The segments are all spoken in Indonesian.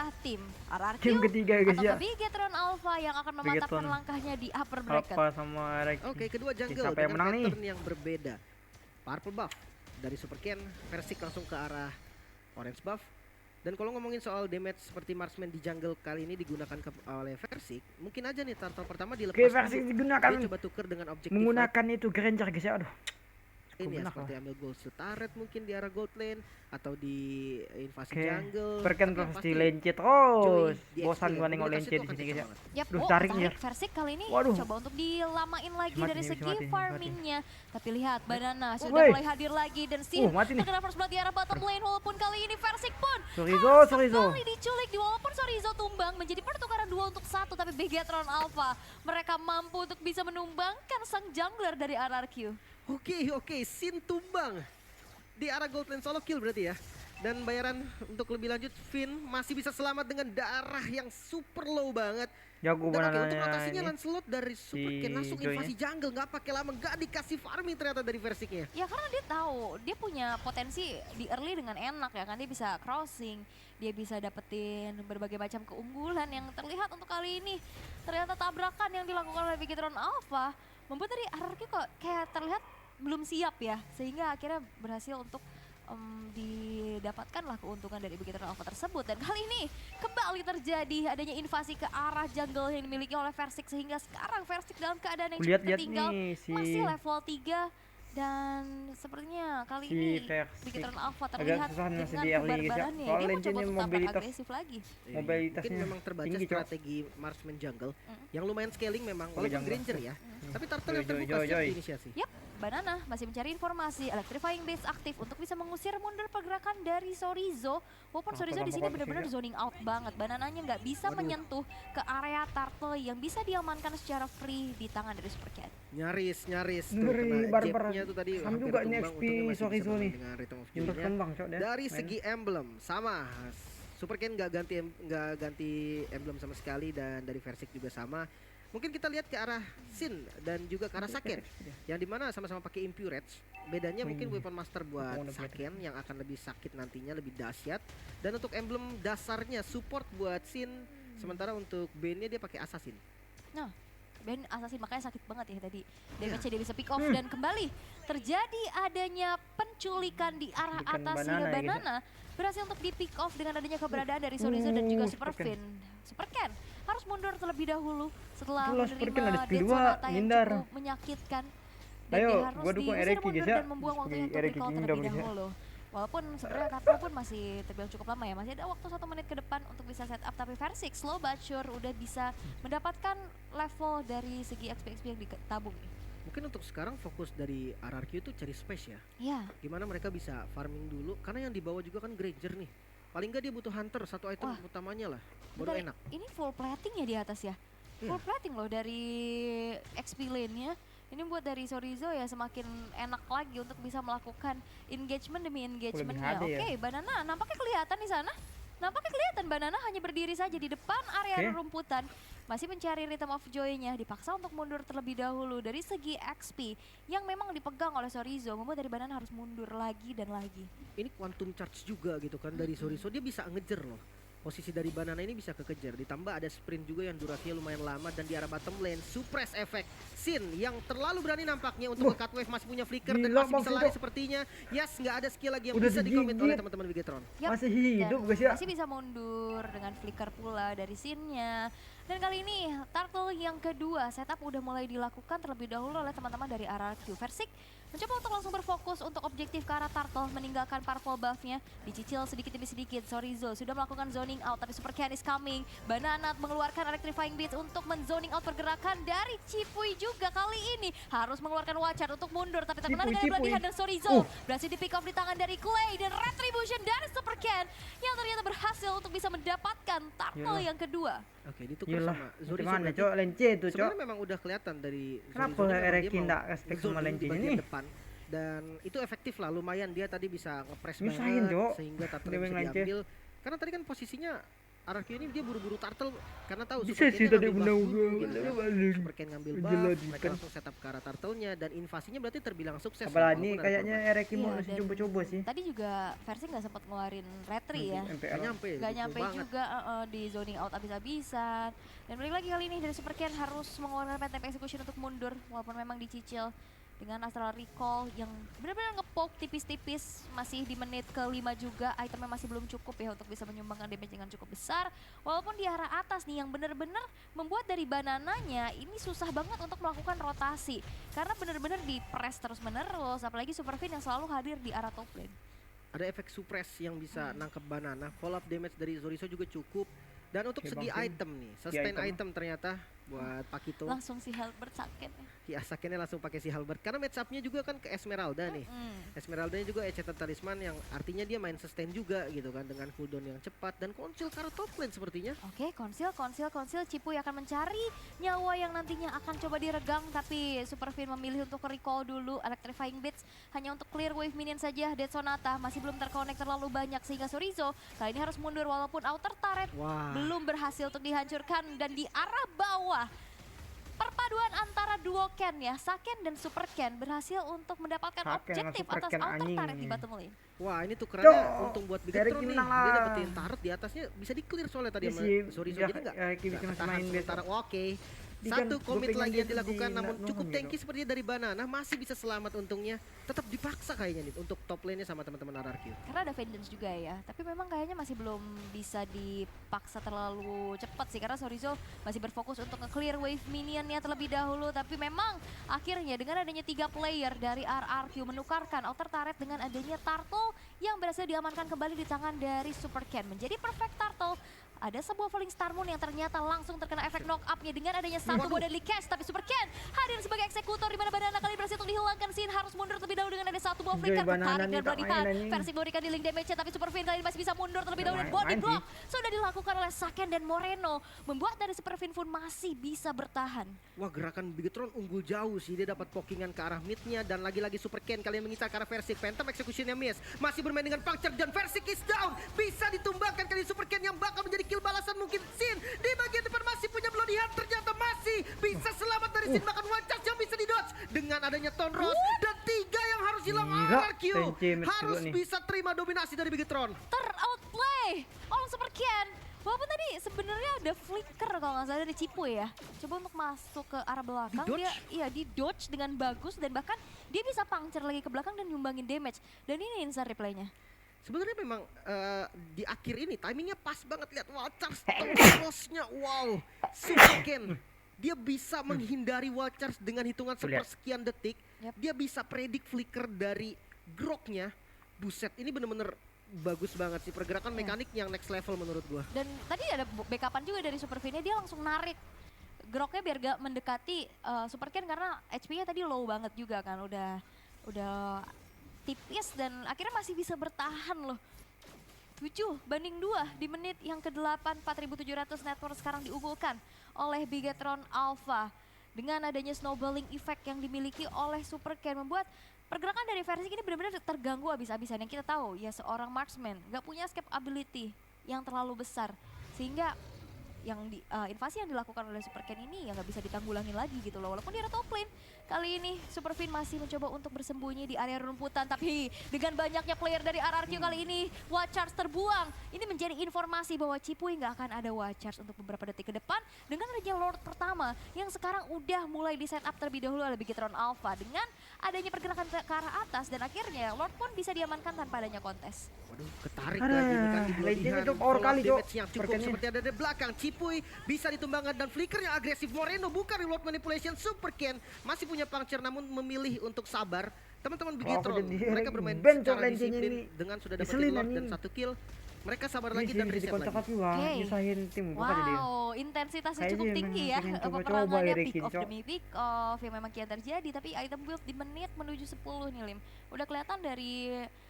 adalah tim RRQ Tim ketiga guys atau ya. Bigetron Alpha yang akan memantapkan Bigetron langkahnya di upper bracket. Alpha sama Rex. Oke, kedua jungle Siapa yang dengan menang nih? pattern yang berbeda. Purple buff dari Super Ken, Versik langsung ke arah orange buff. Dan kalau ngomongin soal damage seperti marksman di jungle kali ini digunakan oleh Versik, mungkin aja nih turtle pertama dilepas. Oke, Versik dulu. digunakan Dia coba tuker dengan objektif menggunakan itu Granger guys ya. Aduh. ini ya, benak seperti ambil gold turret mungkin di arah gold lane atau di invasi Oke. jungle. Perken Tapi yang pasti pasti lence Joy terus. di Bosan XP gua nengok komunitas lence itu di akan sini guys ya. susah banget. Yap, Duh, oh tarik tarik ya. Versik kali ini Waduh. coba untuk dilamain lagi Mati dari nih, segi mati nih, farmingnya. Tapi lihat Banana sudah Woi. mulai hadir lagi dan Sin Mati nih. terkena first blood di arah bottom lane walaupun kali ini Versik pun Sorizo, Sorizo. kembali diculik di walaupun Sorizo tumbang menjadi pertukaran 2 untuk 1 tapi Bigetron Alpha mereka mampu untuk bisa menumbangkan sang jungler dari RRQ. Oke, Sin tumbang di arah gold lane solo kill berarti ya. Dan bayaran untuk lebih lanjut, Finn masih bisa selamat dengan darah yang super low banget. Jago Dan oke, untuk banananya rotasinya ini. Lancelot dari Super Ken langsung Joy-nya. invasi jungle, nggak pakai lama, nggak dikasih farming ternyata dari Versiknya. Ya karena dia tahu dia punya potensi di early dengan enak ya kan, dia bisa crossing, dia bisa dapetin berbagai macam keunggulan yang terlihat untuk kali ini. Ternyata tabrakan yang dilakukan oleh Bigetron Alpha membuat dari RRQ kok kayak terlihat belum siap ya, sehingga akhirnya berhasil untuk didapatkanlah keuntungan dari Bigetron Alpha tersebut. Dan kali ini kembali terjadi adanya invasi ke arah jungle yang dimiliki oleh Versik sehingga sekarang Versik dalam keadaan yang cukup Lihat-lihat tertinggal nih si masih level 3 dan sepertinya kali Si ini Versik Bigetron Alpha agak terlihat susah masih dengan di early guys ya. kebarbarannya. Soal Dia lencenya mencoba untuk tampil mobilitas. agresif lagi. Mobilitasnya Mungkin memang terbaca tinggi, Cok. strategi marksman jungle yang lumayan scaling memang Oke, walaupun jungle. Granger ya. Tapi Turtle yang Joy, terbuka Joy, siap Joy. inisiasi. Yap, Banana masih mencari informasi electrifying base aktif untuk bisa mengusir mundur pergerakan dari Sorizo. Walaupun Apa Sorizo di sini lama benar-benar banget sih, zoning out banget. Banananya nggak bisa Waduh. menyentuh ke area turtle yang bisa diamankan secara free di tangan dari Super Cat. Nyaris tuh Ngeri, kena barbar. jabnya tuh tadi Sama hampir juga nih tumbang, XP untungnya masih bisa Sorizo bermain nih. dengan Rhythm of Yang Joy-nya. berkembang cok deh. Dari Main. segi emblem sama Super Ken nggak ganti emblem sama sekali dan dari Versik juga sama. Mungkin kita lihat ke arah Sin dan juga ke arah Saken yang dimana sama-sama pakai Impurage. Bedanya mungkin weapon master buat Saken yang akan lebih sakit nantinya, lebih dahsyat. Dan untuk emblem dasarnya support buat Sin, sementara untuk Bane-nya dia pakai Assassin. Nah, Ben Assassin makanya sakit banget ya tadi. Damage-nya dia bisa pick off dan kembali terjadi adanya penculikan di arah Penculikan atas Banana sehingga ya, guys ya. Banana berhasil untuk di pick off dengan adanya keberadaan dari Sorizo dan juga Super Super Ken. Finn. Super Ken harus mundur terlebih dahulu setelah Itulah Super Ken ada menerima skill death dua, sonata yang hindar. cukup menyakitkan. Dan Ayo, dia harus gua dukung diusir Ereki, mundur guys ya. dan membuang Seperti waktunya untuk Ereki recall Kingdom, terlebih guys ya. dahulu. Walaupun sebenarnya kartu pun masih terbilang cukup lama ya, masih ada waktu 1 menit ke depan untuk bisa setup, tapi Versik slow but sure udah bisa mendapatkan level dari segi XP yang ditabung nih. Mungkin untuk sekarang fokus dari RRQ itu cari space ya. Ya, Gimana mereka bisa farming dulu karena yang dibawa juga kan Granger nih. Paling nggak dia butuh hunter satu item Wah. utamanya lah. Baru bentar, enak. ini full plating ya di atas ya? Iya. Full plating loh dari XP lane-nya. Ini buat dari Sorizo ya semakin enak lagi untuk bisa melakukan engagement demi engagementnya. HD Oke, ya. Banana nampaknya kelihatan di sana. Nampaknya kelihatan Banana hanya berdiri saja di depan area Oke. rumputan. Masih mencari Rhythm of Joy-nya, dipaksa untuk mundur terlebih dahulu dari segi XP yang memang dipegang oleh Sorizo. Membuat dari Banana harus mundur lagi dan lagi. Ini quantum charge juga gitu kan dari Sorizo, dia bisa ngejer loh. Posisi dari Banana ini bisa kekejar, ditambah ada sprint juga yang durasinya lumayan lama dan di arah bottom lane suppress efek Sin yang terlalu berani nampaknya untuk ke cut wave, masih punya flicker dan Gila, masih Bang bisa lari Vito. sepertinya. Yes, nggak ada skill lagi yang Udah bisa dikomit oleh digigit. teman-teman Bigetron. Yap, Masih hidup dan guys ya. masih bisa mundur dengan flicker pula dari scene-nya. Dan kali ini turtle yang kedua setup udah mulai dilakukan terlebih dahulu oleh teman-teman dari RRQ. Versik mencoba untuk langsung berfokus untuk objektif ke arah turtle, meninggalkan purple buff-nya, dicicil sedikit demi sedikit. Sorizo sudah melakukan zoning out tapi Super Ken is coming. Banana mengeluarkan electrifying beats untuk menzoning out pergerakan dari Cipuy juga kali ini. Harus mengeluarkan wacar untuk mundur tapi terkena dengan Cipuy. pelatihan dan Sorizo. Berhasil di pick off di tangan dari Clay dan retribution dari Super Ken yang ternyata berhasil untuk bisa mendapatkan turtle Yalah. yang kedua. Oke, ditukar Iyalah, sama Zorizo. gimana berarti cok lence itu cok. sebenarnya memang udah kelihatan dari Kenapa Zorizo-nya memang Ereki dia mau nggak respect sama zoning di lencenya bagian nih? depan. Dan itu efektif lah, lumayan dia tadi bisa ngepres Nyusahin, banget Cok. sehingga turtle Dia bisa yang lence. diambil. Karena tadi kan posisinya RRQ ini dia buru-buru turtle karena tahu Bisa sih Super tadi Ken-nya ngambil menang buff gua. dulu, gitu. Balik. Super Ken ngambil Gila, buff, di mereka kan. langsung setup ke arah turtle-nya dan invasinya berarti terbilang sukses. Apalagi walaupun ada kayaknya korban. Ereki mau Iya, masih dan coba-coba sih. Tadi juga versi nggak sempat ngeluarin retri ya. Nggak MPL. nyampe, Gak betul nyampe banget. juga di zoning out abis-abisan. Dan balik lagi kali ini dari Super Ken harus mengeluarkan Phantom Execution untuk mundur walaupun memang dicicil dengan Astral Recall yang benar-benar ngepoke tipis-tipis. Masih di menit ke-5 juga, itemnya masih belum cukup ya untuk bisa menyumbangkan damage dengan cukup besar. Walaupun di arah atas nih yang benar-benar membuat dari banananya ini susah banget untuk melakukan rotasi karena benar-benar di press terus menerus, apalagi Superfin yang selalu hadir di arah top lane. Ada efek suppress yang bisa nangkep banana, fall up damage dari Zorizo juga cukup. Dan untuk Oke, segi Bang Kim. item nih, sustain item. item ternyata buat Pakito. Langsung si Halberd sakit ya. Ya sakennya langsung pakai si Halberd karena match up-nya juga kan ke Esmeralda nih. Esmeralda-nya juga Enchanted Talisman yang artinya dia main sustain juga gitu kan dengan cooldown yang cepat dan konsil ke arah top lane sepertinya. Oke, konsil Cipuy akan mencari nyawa yang nantinya akan coba diregang tapi Superfin memilih untuk recall dulu Electrifying Blitz hanya untuk clear wave minion saja. Dead Sonata masih belum terkonek terlalu banyak sehingga Sorizo kali ini harus mundur walaupun outer turret Wah. belum berhasil untuk dihancurkan dan di arah bawah perpaduan antara duo Ken ya, Saken dan Super Ken berhasil untuk mendapatkan Saken sama objektif Super atas Ken outer anjing turret di nih. bottom lane. Wah ini tukerannya Cok, untung buat Derek Bigetron nih. menang Dia lah. dapetin turret di atasnya bisa di clear soalnya tadi Iya sama sih, Zorizo ya, jadi nggak ya, Ki bisa masih tahan main sementara. Oke. Dia Satu kan komit dopingan lagi dia yang tuh dilakukan di namun Nat cukup Nohong tanky gitu. sepertinya dari Banana masih bisa selamat untungnya. Tetap dipaksa kayaknya nih untuk top lane-nya sama teman-teman RRQ. Karena ada Vengeance juga ya, tapi memang kayaknya masih belum bisa dipaksa terlalu cepat sih karena Sorizo masih berfokus untuk nge-clear wave minionnya terlebih dahulu. Tapi memang akhirnya dengan adanya 3 player dari RRQ menukarkan outer turret dengan adanya Turtle yang berhasil diamankan kembali di tangan dari Super Ken. Menjadi perfect Turtle. Ada sebuah Falling Star Moon yang ternyata langsung terkena efek knock up-nya dengan adanya satu buah deadly cast. Tapi Super Ken hadir sebagai eksekutor di mana Banana kali berhasil untuk dihilangkan. Sin harus mundur terlebih dahulu dengan ada satu buah flicker. Banana Tertarik nih dan tak Bloody main Hand. anjing. Versi memberikan di link damage-nya tapi Superfin kali ini masih bisa mundur terlebih dahulu. Dan Main body sih. block sudah dilakukan oleh Saken dan Moreno. Membuat dari Superfin pun masih bisa bertahan. Wah gerakan Bigetron unggul jauh sih. Dia dapat pokingan ke arah mid-nya dan lagi-lagi Super Ken kalian mengincar ke arah Versik. Phantom Execution-nya miss. Masih bermain dengan puncture dan Versik is down. Bisa ditumbangkan kali Super Ken yang bakal menjadi kill balasan mungkin Sin. Di bagian depan masih punya Bloody Hand. Ternyata masih bisa selamat dari Sin. Bahkan one charge yang bisa di-dodge. Dengan adanya Tonros dan 3 yang harus hilang Gila, RRQ. Tenchi match Harus dulu nih. bisa terima dominasi dari Bigetron. Ter-outplay oleh Super Ken. Walaupun tadi sebenarnya ada flicker kalau nggak salah dari Cipuy ya. Coba untuk masuk ke arah belakang Di-dodge? dia di dodge dengan bagus dan bahkan dia bisa puncture lagi ke belakang dan nyumbangin damage. Dan ini insert replaynya. Sebenarnya memang di akhir ini timingnya pas banget lihat Walters terusnya wow Super Ken dia bisa menghindari Walters dengan hitungan Tuh, lihat. sepersekian detik. Yap. Dia bisa predik flicker dari Groknya. Buset ini bener-bener bagus banget sih pergerakan Iya. mekanik yang next level menurut gua. Dan tadi ada backupan juga dari Superfinnya, dia langsung narik Groknya biar gak mendekati Super Ken karena HP-nya tadi low banget juga kan, udah tipis dan akhirnya masih bisa bertahan loh. 7-2 di menit yang ke-8, 4.700 net worth sekarang diunggulkan oleh Bigetron Alpha. Dengan adanya snowballing effect yang dimiliki oleh Super Ken membuat pergerakan dari Versik ini benar-benar terganggu abis-abisan. Yang kita tahu ya seorang marksman gak punya escape ability yang terlalu besar sehingga yang invasi yang dilakukan oleh Super Ken ini ya nggak bisa ditanggulangin lagi gitu loh. Walaupun di area top lane kali ini Superfin masih mencoba untuk bersembunyi di area rumputan, tapi dengan banyaknya player dari RRQ kali ini Watchers terbuang. Ini menjadi informasi bahwa Cipuy nggak akan ada Watchers untuk beberapa detik ke depan dengan adanya Lord pertama yang sekarang udah mulai di setup terlebih dahulu oleh Bigetron Alpha dengan adanya pergerakan ke arah atas dan akhirnya Lord pun bisa diamankan tanpa adanya kontes. Waduh, ketarik Aduh, lagi nih kan di Bloody legendnya Hand. tuh power Follow kali, up Cok. damage yang cukup Perkennya. seperti ada di belakang. Cipuy bisa ditumbangkan dan flicker yang agresif. Moreno bukan reload manipulation. Super Ken masih punya puncture namun memilih untuk sabar. Teman-teman Bigetron, jadi mereka bermain ben, Cok, secara legendnya disiplin ini. dengan sudah dapat Diselin, Lord dan anjing. 1 kill. Mereka sabar Iya lagi sih, dan bisa reset dikocok lagi. tapi wah Oke. nyusahin tim bukan jadi. Wow, intensitasnya Kayaknya cukup emang tinggi ya. pengen coba-coba Peperangannya Eric pick off Cok. demi pick off yang memang kian terjadi. Tapi item build di menit menuju 10 nih Lim. Udah kelihatan dari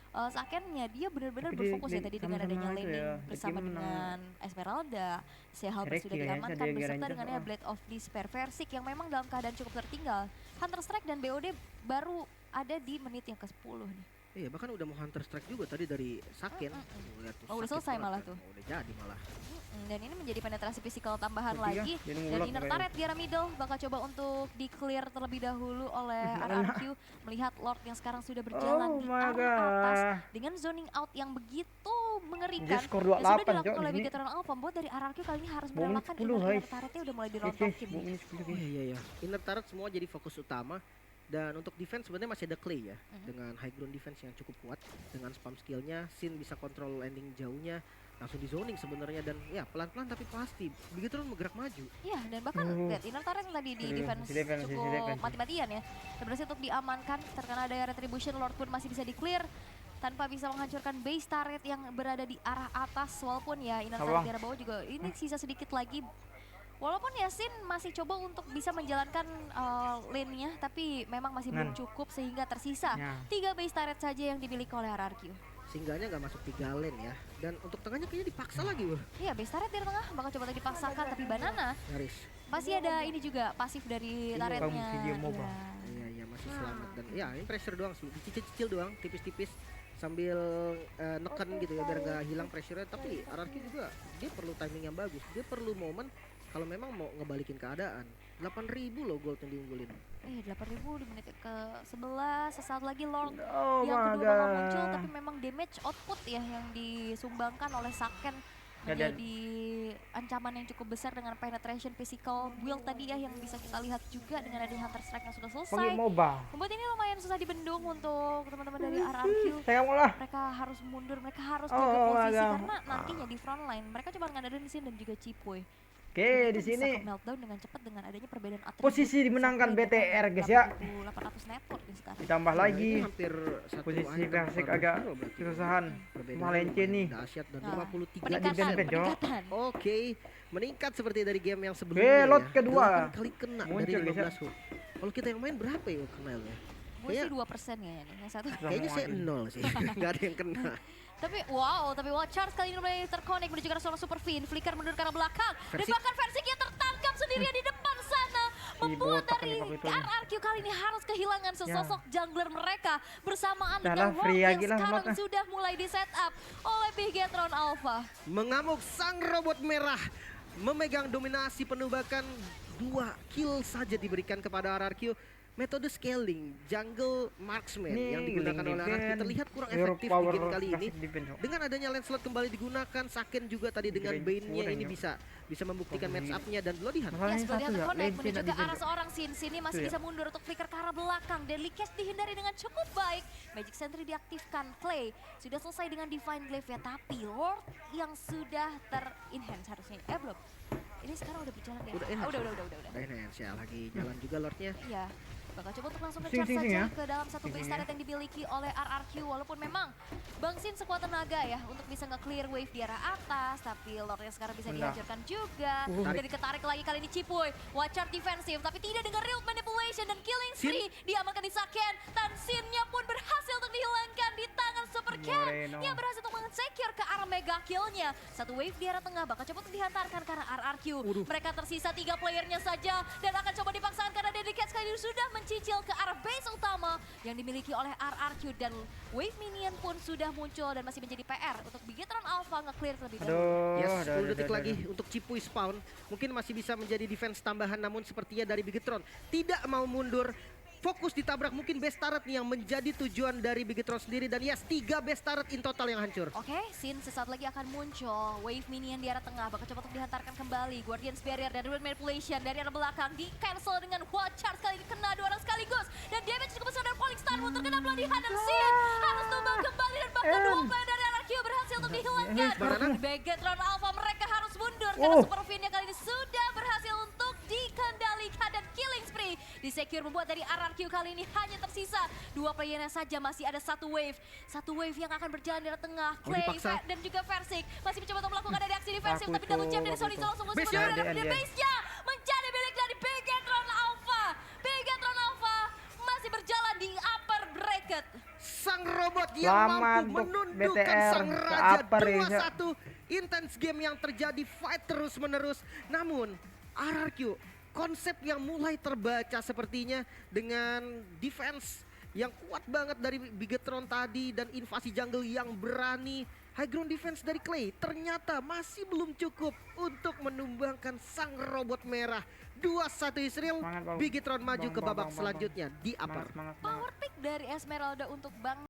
Sakennya dia benar-benar Tapi berfokus ya tadi dengan sama-sama adanya itu laning ya, bersama Ricky menang. dengan Esmeralda. Halberd Eric sudah kayaknya diamankan dia beserta Ranger, dengan adanya Blade of Despair. Versik yang memang dalam keadaan cukup tertinggal. Hunter Strike dan BOD baru ada di menit yang ke-10 nih. Iya, bahkan udah mau Hunter Strike juga tadi dari Saken. Lihat tuh, Oh, udah sakit selesai banget malah kan. tuh. Oh, udah jadi malah. Dan ini menjadi penetrasi fisikal tambahan Ketiga, lagi. jadi Dan ngulot inner kayaknya. turret di arah middle bakal coba untuk di-clear terlebih dahulu oleh RRQ. Melihat Lord yang sekarang sudah berjalan Oh di my arah atas. god. Dengan zoning out yang begitu Dia mengerikan. skor Dan sudah 28 dilakukan cok oleh di sini. Bigetron Alpha. Membuat dari RRQ kali ini harus Bau menit merelakan 10 inner guys. turretnya udah mulai Oke, dirontokin. ini 10 guys. Iya. Inner turret semua jadi fokus utama. Dan untuk defense sebenarnya masih ada Clay ya, dengan high ground defense yang cukup kuat, dengan spam skillnya, Sin bisa kontrol landing jauhnya, langsung di zoning sebenarnya, dan ya pelan-pelan tapi pasti begitu bergerak maju. Iya, dan bahkan lihat inner turret yang tadi di defense cukup mati-matian ya. Dan berhasil untuk diamankan, terkena ada retribution, Lord pun masih bisa di-clear tanpa bisa menghancurkan base turret yang berada di arah atas. Walaupun ya inner turret di arah bawah juga ini sisa sedikit lagi. Walaupun Yasin masih coba untuk bisa menjalankan lane-nya, tapi memang masih belum cukup sehingga tersisa 3 base turret saja yang dimiliki oleh RRQ. Singgahnya nggak masuk 3 lane ya, dan untuk tengahnya kayaknya dipaksa lagi loh. Iya, base turret di tengah bakal coba lagi dipaksakan, tapi Banana Nyaris. masih ada ini juga pasif dari turretnya. video MOBA. Iya masih selamat, dan ya ini pressure doang sih, dicicil-cicil doang, tipis-tipis sambil neken gitu ya biar nggak hilang pressure-nya. Tapi RRQ juga dia perlu timing yang bagus, dia perlu momen kalau memang mau ngebalikin keadaan. 8.000 loh gold yang diunggulin. 8.000 di menit ke-11, sesaat lagi Lord Oh yang my kedua bakal god. muncul, tapi memang damage output ya yang disumbangkan oleh Saken menjadi ancaman yang cukup besar dengan penetration physical build tadi ya yang bisa kita lihat juga dengan ada Hunter Strike yang sudah selesai. Panggil MOBA. Membuat ini lumayan susah dibendung untuk teman-teman dari RRQ. Saya mau lah. Mereka harus mundur, mereka harus Oh, jaga posisi agak. karena nantinya di front line mereka coba ngadain Sin dan juga Cipoy. Oke, di Bisa sini ke-meltdown dengan cepat dengan adanya perbedaan atribut. posisi dimenangkan Sampai BTR dengan guys ya. 800 network nih sekarang. Ditambah Nah, lagi ini hampir satu posisi item Persik per agak hero berarti. kesusahan. Perbedaannya Malence lumayan nih. dahsyat, dan Nah, 53 Peningkatan, persen. peningkatan. Oke, meningkat seperti dari game yang sebelumnya. Lot ya. kedua. 8 kali kena Muncul, dari guys, ya. 15 hook. Kalau kita yang main berapa ya kenalnya? Gue sih 2% ya nih, yang satu. Kayaknya saya 0 sih, nggak ada yang kena. Tapi wow, Charles kali ini mulai terkonek menuju ke arah seorang Super Fiend. Flicker mundur ke arah belakang. Dan Versik. bahkan Versiknya tertangkap sendirian di depan sana. Membuat botak dari nih waktu itu nih. RRQ kali ini harus kehilangan sesosok jungler mereka. Bersamaan Dah dengan lah, Lord free yang lagi lah sekarang slotnya. sudah mulai di setup oleh Bigetron Alpha. Mengamuk sang robot merah memegang dominasi penuh, bahkan 2 kill saja diberikan kepada RRQ. Metode scaling jungle marksman Ini yang digunakan oleh RRQ defense, terlihat kurang hero efektif di power game kali ini. classic defense, Cok. Dengan adanya Lancelot kembali digunakan, Saken juga tadi dengan Grade Bane-nya kurang, ini ya. bisa membuktikan match up-nya, dan Bloody Hand. Masalahnya Seperti satu yang ya, terkonek lane menuju ke defense. arah seorang Sin. Sini masih Itu ya. bisa mundur untuk flicker ke arah belakang. Deadly Catch dihindari dengan cukup baik. Magic Sentry diaktifkan. Clay sudah selesai dengan Divine Glaive ya. Tapi Lord yang sudah ter-enhance harusnya. Belum. Ini sekarang udah berjalan ya? Udah enhance. Udah. Enhance ya, lagi jalan juga Lordnya. Iya. Bakal coba untuk langsung Sing, nge-charge sing, saja ya. ke dalam satu base turret yang dimiliki oleh RRQ. Walaupun memang Bang Sin sekuat tenaga ya untuk bisa nge-clear wave di arah atas. Tapi Lord yang sekarang bisa Benar. dihancurkan juga. Tarik. Jadi ketarik lagi kali ini Cipoy. Watch out defensif tapi tidak dengan real manipulation dan killing spree. Diamankan di Saken. Dan Sin-nya pun berhasil untuk dihilangkan di tangan Super Ken. Moreno. Yang berhasil untuk men-secure ke arah mega kill-nya. Satu wave di arah tengah bakal coba untuk dihantarkan ke arah RRQ. Mereka tersisa 3 playernya saja. Dan akan coba dipaksakan karena Dedicates kali ini sudah mencicil ke arah base utama yang dimiliki oleh RRQ. Dan wave minion pun sudah muncul dan masih menjadi PR untuk Bigetron Alpha nge-clear terlebih dahulu. Aduh, Yes, dah, 10 detik dah, lagi dah. untuk Cipuy spawn. Mungkin masih bisa menjadi defense tambahan, namun sepertinya dari Bigetron tidak mau mundur. Fokus ditabrak mungkin base turret nih yang menjadi tujuan dari Bigetron sendiri. Dan yes, 3 base turret in total yang hancur. Oke, Sin sesaat lagi akan muncul. Wave minion di arah tengah bakal coba untuk dihantarkan kembali. Guardian's Barrier dan Real Manipulation dari arah belakang di cancel dengan Wild Charge kali ini kena 2 orang sekaligus. Dan damage cukup besar dari Falling Star Moon terkena Bloody Hand dan Sin harus tumbang kembali dan bahkan 2 player dari RRQ berhasil untuk dihilangkan. Bigetron Alpha mereka harus mundur karena Super Fiend kali ini sudah berhasil untuk dikendalikan dan killing spree di secure membuat dari RRQ kali ini hanya tersisa 2 playernya saja. Masih ada satu wave yang akan berjalan di arah tengah. Clay dipaksa. dan juga Versik masih mencoba untuk melakukan dari aksi defensif, Aku tapi double jam itu, dari aku Sony itu. langsung musuh Base-nya, dari dia. base-nya menjadi milik dari Bigetron Alpha. Bigetron Alpha masih berjalan di upper bracket. Sang robot yang Selamat mampu untuk menundukkan BTR sang ke raja upper ya, 2-1. Intense game yang terjadi, fight terus menerus. Namun RRQ konsep yang mulai terbaca sepertinya dengan defense yang kuat banget dari Bigetron tadi dan invasi jungle yang berani. High ground defense dari Clay ternyata masih belum cukup untuk menumbangkan sang robot merah. 2-1 Israel, Semangat, Bang. Bigetron maju Bang, ke bang, babak bang, bang. selanjutnya di upper. Semangat, semangat, semangat. Power pick dari Esmeralda untuk Bang